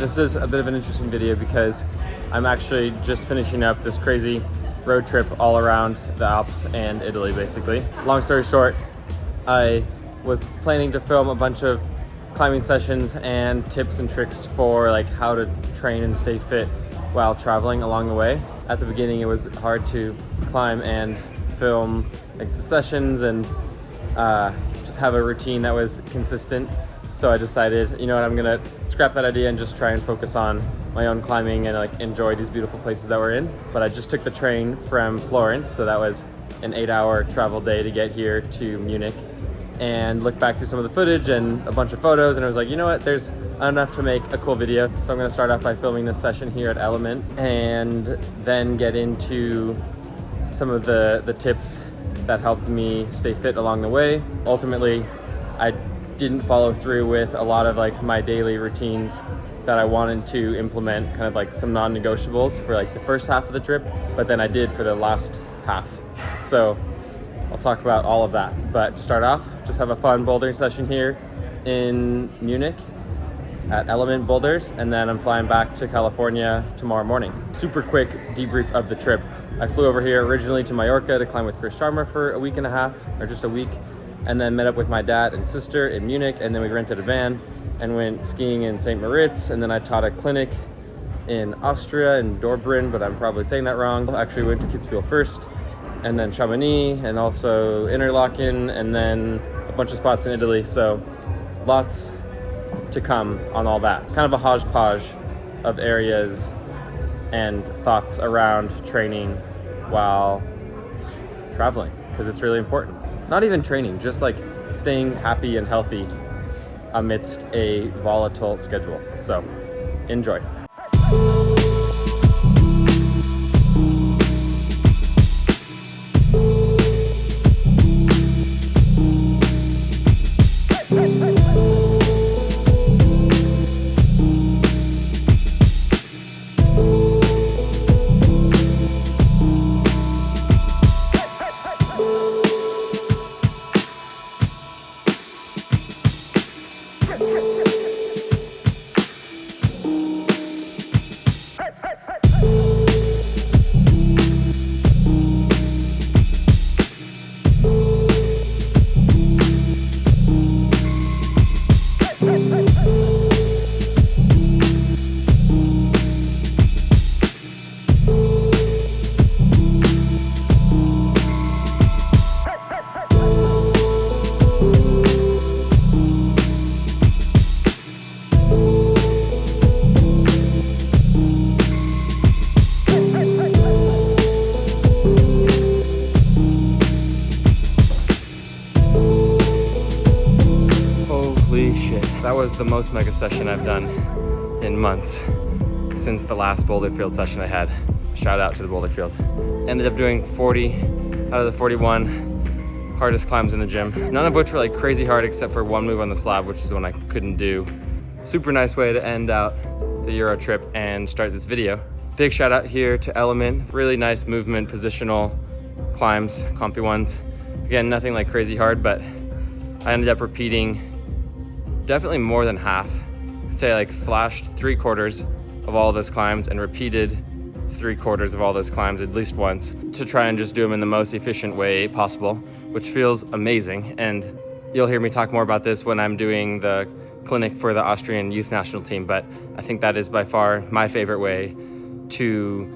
This is a bit of an interesting video because I'm actually just finishing up this crazy road trip all around the Alps and Italy, basically. Long story short, I was planning to film a bunch of climbing sessions and tips and tricks for like how to train and stay fit while traveling along the way. At the beginning, it was hard to climb and film like the sessions and just have a routine that was consistent. So I decided, you know what, I'm gonna scrap that idea and just try and focus on my own climbing and like enjoy these beautiful places that we're in. But I just took the train from Florence, so that was an 8-hour travel day to get here to Munich, and looked back through some of the footage and a bunch of photos, and I was like, you know what, there's enough to make a cool video. So I'm gonna start off by filming this session here at Element and then get into some of the tips that helped me stay fit along the way. Ultimately, I didn't follow through with a lot of like my daily routines that I wanted to implement, kind of like some non-negotiables for like the first half of the trip, but then I did for the last half. So I'll talk about all of that. But to start off, just have a fun bouldering session here in Munich at Element Boulders, and then I'm flying back to California tomorrow morning. Super quick debrief of the trip. I flew over here originally to Mallorca to climb with Chris Sharma for a week and a half, or just a week, and then met up with my dad and sister in Munich, and then we rented a van and went skiing in St. Moritz, and then I taught a clinic in Austria, in Dortmund, but I'm probably saying that wrong. I actually went to Kitzbühel first, and then Chamonix, and also Interlaken, and then a bunch of spots in Italy, so lots to come on all that. Kind of a hodgepodge of areas and thoughts around training while traveling, because it's really important. Not even training, just like staying happy and healthy amidst a volatile schedule. So enjoy. That was the most mega session I've done in months since the last boulder field session I had. Shout out to the boulder field. Ended up doing 40 out of the 41 hardest climbs in the gym. None of which were like crazy hard except for one move on the slab, which is the one I couldn't do. Super nice way to end out the Euro trip and start this video. Big shout out here to Element. Really nice movement, positional climbs, compy ones. Again, nothing like crazy hard, but I ended up repeating definitely more than half. I'd say like flashed 3/4 of all those climbs and repeated 3/4 of all those climbs at least once to try and just do them in the most efficient way possible, which feels amazing. And you'll hear me talk more about this when I'm doing the clinic for the Austrian youth national team, but I think that is by far my favorite way to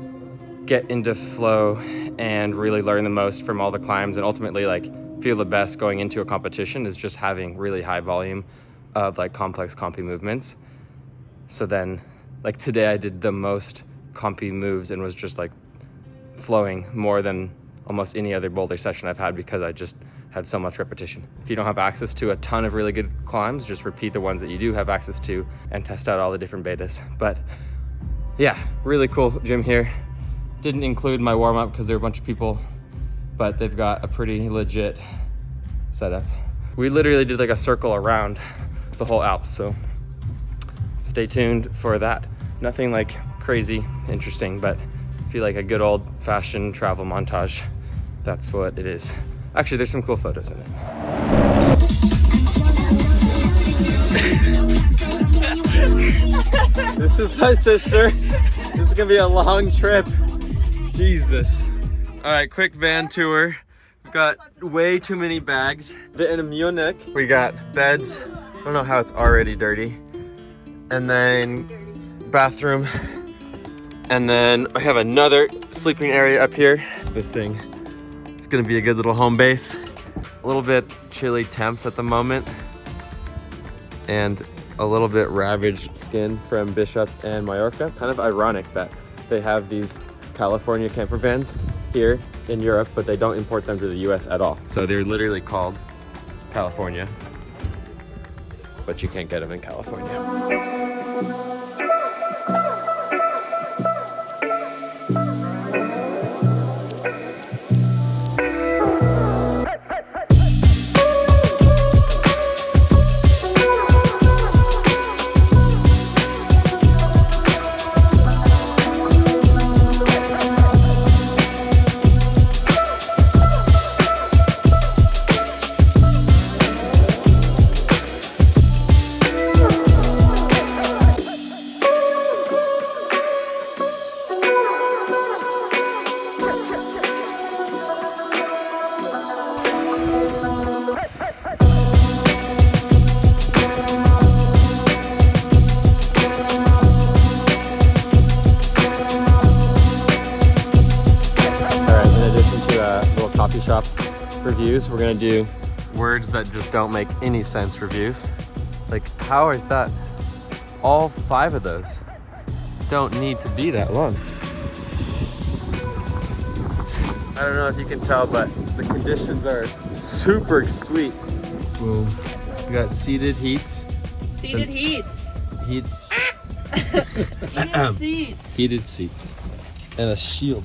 get into flow and really learn the most from all the climbs, and ultimately like feel the best going into a competition is just having really high volume of like complex compy movements. So then like today I did the most compy moves and was just like flowing more than almost any other boulder session I've had because I just had so much repetition. If you don't have access to a ton of really good climbs, just repeat the ones that you do have access to and test out all the different betas. But yeah, really cool gym here. Didn't include my warm-up because there were a bunch of people, but they've got a pretty legit setup. We literally did like a circle around the whole Alps, so stay tuned for that. Nothing like crazy interesting, but I feel like a good old-fashioned travel montage. That's what it is. Actually, there's some cool photos in it. This is my sister. This is gonna be a long trip. Jesus. All right, quick van tour. We've got way too many bags. In Munich, we got beds. I don't know how it's already dirty. And then bathroom. And then I have another sleeping area up here. This thing is gonna be a good little home base. A little bit chilly temps at the moment. And a little bit ravaged skin from Bishop and Mallorca. Kind of ironic that they have these California camper vans here in Europe, but they don't import them to the US at all. So they're literally called California, but you can't get them in California. Coffee shop reviews. We're gonna do words that just don't make any sense reviews. Like, how is that? All 5 of those don't need to be that long. I don't know if you can tell, but the conditions are super sweet. Boom. We got seated heats. Seated heats. Heat. Heated seats. Heated seats. And a shield.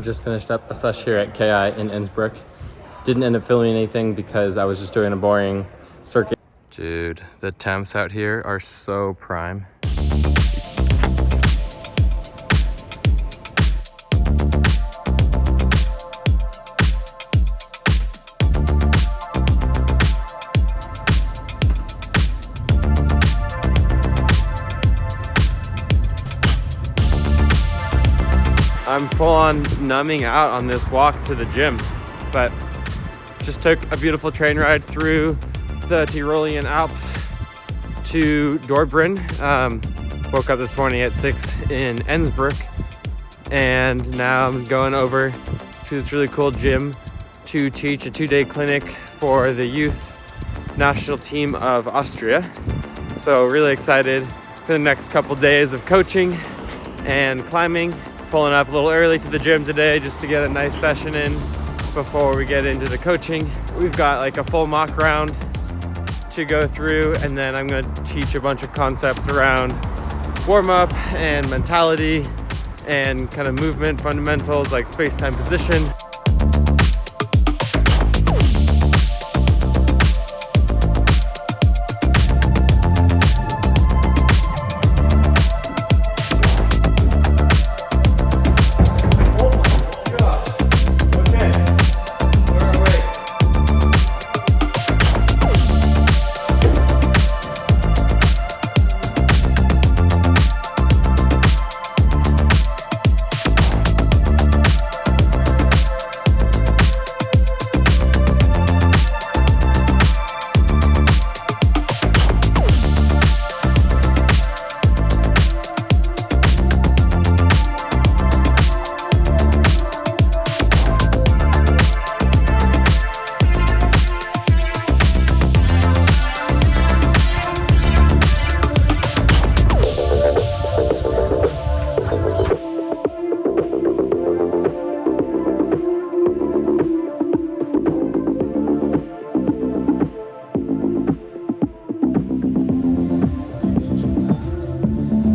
Just finished up a sesh here at KI in Innsbruck. Didn't end up filming anything because I was just doing a boring circuit. Dude, the temps out here are so prime. I'm full on numbing out on this walk to the gym, but just took a beautiful train ride through the Tyrolean Alps to Dortbrunn. Woke up this morning at 6 in Innsbruck, and now I'm going over to this really cool gym to teach a 2-day clinic for the youth national team of Austria. So really excited for the next couple days of coaching and climbing. Pulling up a little early to the gym today just to get a nice session in before we get into the coaching. We've got like a full mock round to go through, and then I'm gonna teach a bunch of concepts around warm-up and mentality and kind of movement fundamentals like space-time position.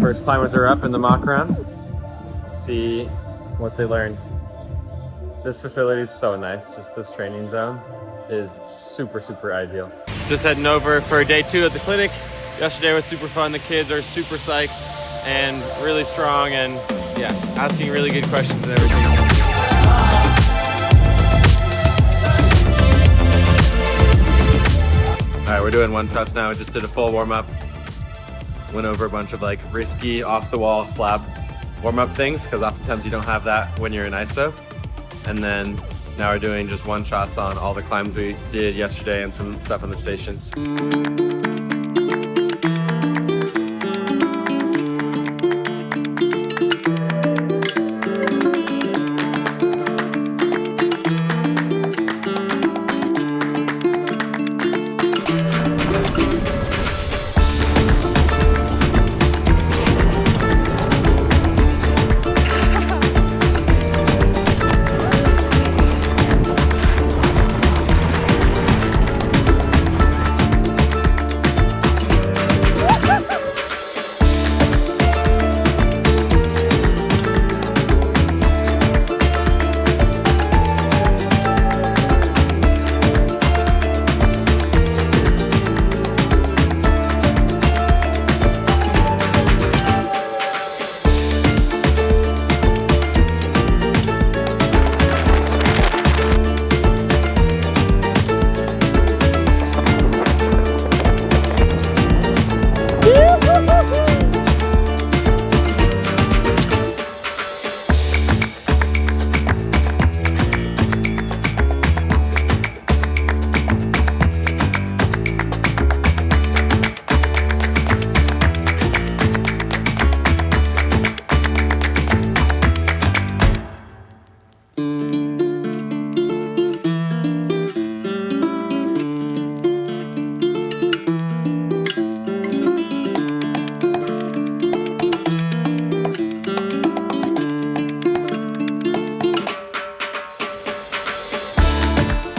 First climbers are up in the mock round. See what they learned. This facility is so nice. Just this training zone is super, super ideal. Just heading over for day 2 at the clinic. Yesterday was super fun. The kids are super psyched and really strong, and yeah, asking really good questions and everything. we're doing one shots now. We just did a full warm-up. Went over a bunch of like risky off-the-wall slab warm-up things, because oftentimes you don't have that when you're in ISO. And then now we're doing just one shots on all the climbs we did yesterday and some stuff on the stations.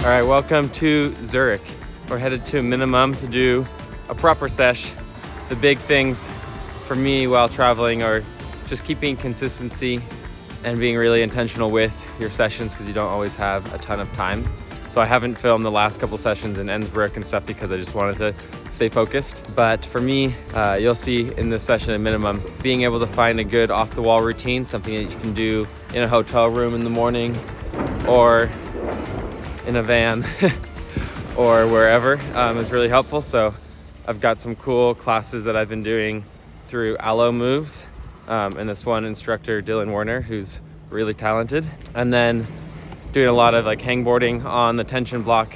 All right, welcome to Zurich. We're headed to minimum to do a proper sesh. The big things for me while traveling are just keeping consistency and being really intentional with your sessions, because you don't always have a ton of time. So I haven't filmed the last couple sessions in Innsbruck and stuff because I just wanted to stay focused. But for me, you'll see in this session at minimum, being able to find a good off-the-wall routine, something that you can do in a hotel room in the morning or in a van or wherever is really helpful. So I've got some cool classes that I've been doing through Allo Moves and this one instructor, Dylan Warner, who's really talented. And then doing a lot of like hangboarding on the tension block,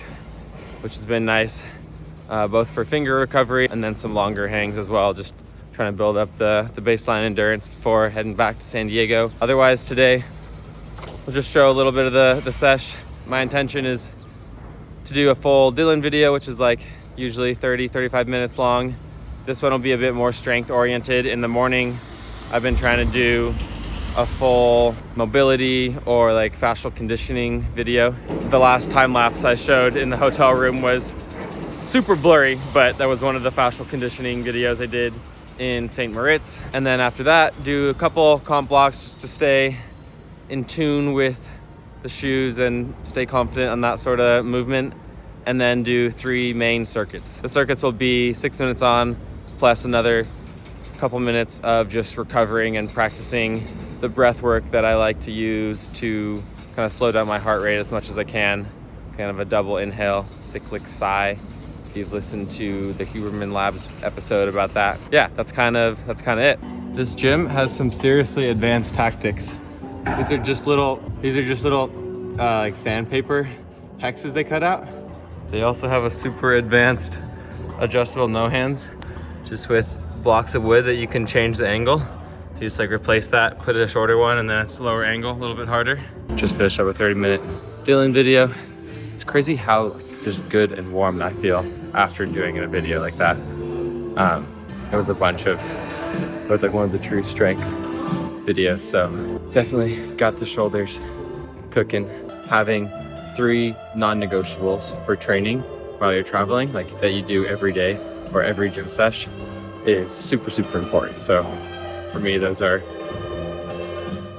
which has been nice, both for finger recovery and then some longer hangs as well, just trying to build up the baseline endurance before heading back to San Diego. Otherwise today, we'll just show a little bit of the sesh. My intention is to do a full Dylan video, which is like usually 30-35 minutes long. This one will be a bit more strength oriented. In the morning, I've been trying to do a full mobility or like fascial conditioning video. The last time lapse I showed in the hotel room was super blurry, but that was one of the fascial conditioning videos I did in St. Moritz. And then after that, do a couple comp blocks just to stay in tune with the shoes and stay confident on that sort of movement, and then do 3 main circuits. The circuits will be 6 minutes on plus another couple minutes of just recovering and practicing the breath work that I like to use to kind of slow down my heart rate as much as I can. Kind of a double inhale, cyclic sigh. If you've listened to the Huberman Labs episode about that. Yeah, that's kind of it. This gym has some seriously advanced tactics. These are just little like sandpaper hexes they cut out. They also have a super advanced adjustable no hands, just with blocks of wood that you can change the angle. So you just like replace that, put a shorter one, and then it's lower angle, a little bit harder. Just finished up a 30-minute Dylan video. It's crazy how just good and warm I feel after doing a video like that. It was like one of the true strength videos, so definitely got the shoulders cooking. Having 3 non-negotiables for training while you're traveling, like that you do every day or every gym sesh, is super important. So for me, those are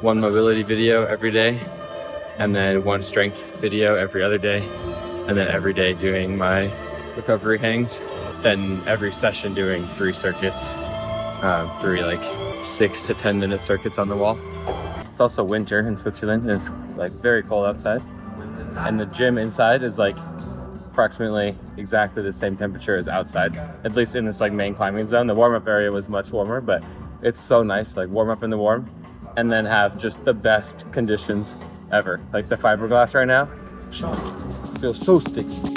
1 mobility video every day, and then 1 strength video every other day, and then every day doing my recovery hangs, then every session doing 3 circuits, 3 like 6 to 10 minute circuits on the wall. It's also winter in Switzerland and it's like very cold outside, and the gym inside is like approximately exactly the same temperature as outside, at least in this like main climbing zone. The warm-up area was much warmer, but it's so nice to like warm up in the warm and then have just the best conditions ever. Like the fiberglass right now feels so sticky.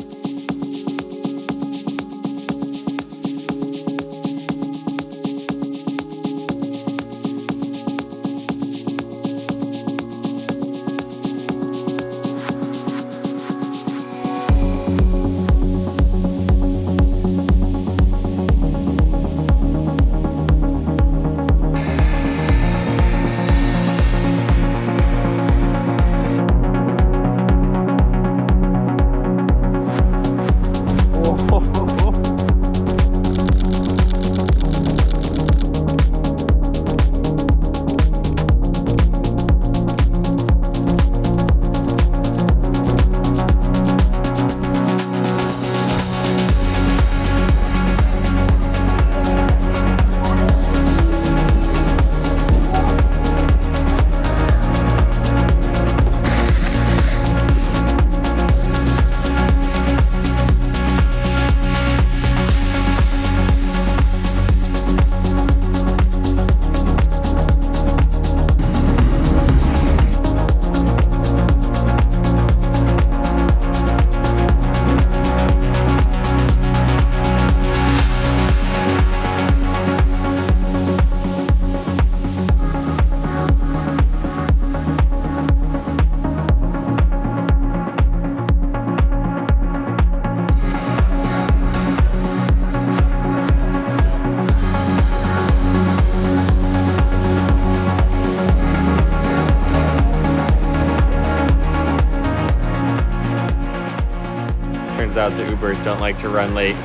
Turns out the Ubers don't like to run late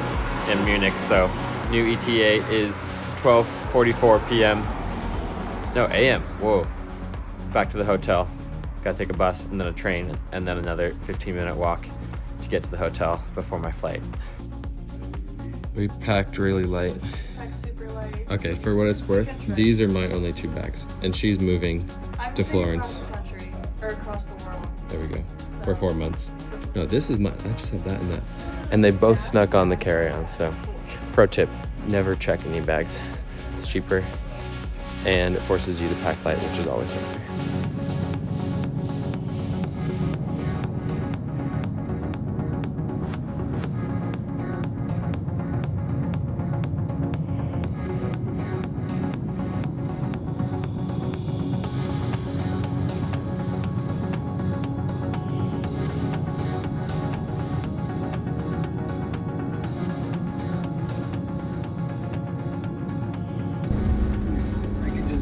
in Munich, so new ETA is 12:44 p.m. No, a.m. Whoa. Back to the hotel. Gotta take a bus and then a train and then another 15-minute walk to get to the hotel before my flight. We packed really light. Packed super light. Okay, for what it's worth, these are my only 2 bags, and she's moving I'm to moving Florence. across the country, or across the world. There we go. For 4 months. No, this is my, I just have that and that. And they both snuck on the carry-on, so pro tip, never check any bags. It's cheaper and it forces you to pack light, which is always nicer.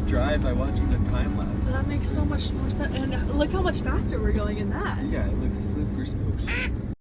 Drive by watching the time lapse. That makes so much more sense. And look how much faster we're going in that. Yeah, it looks super smooth.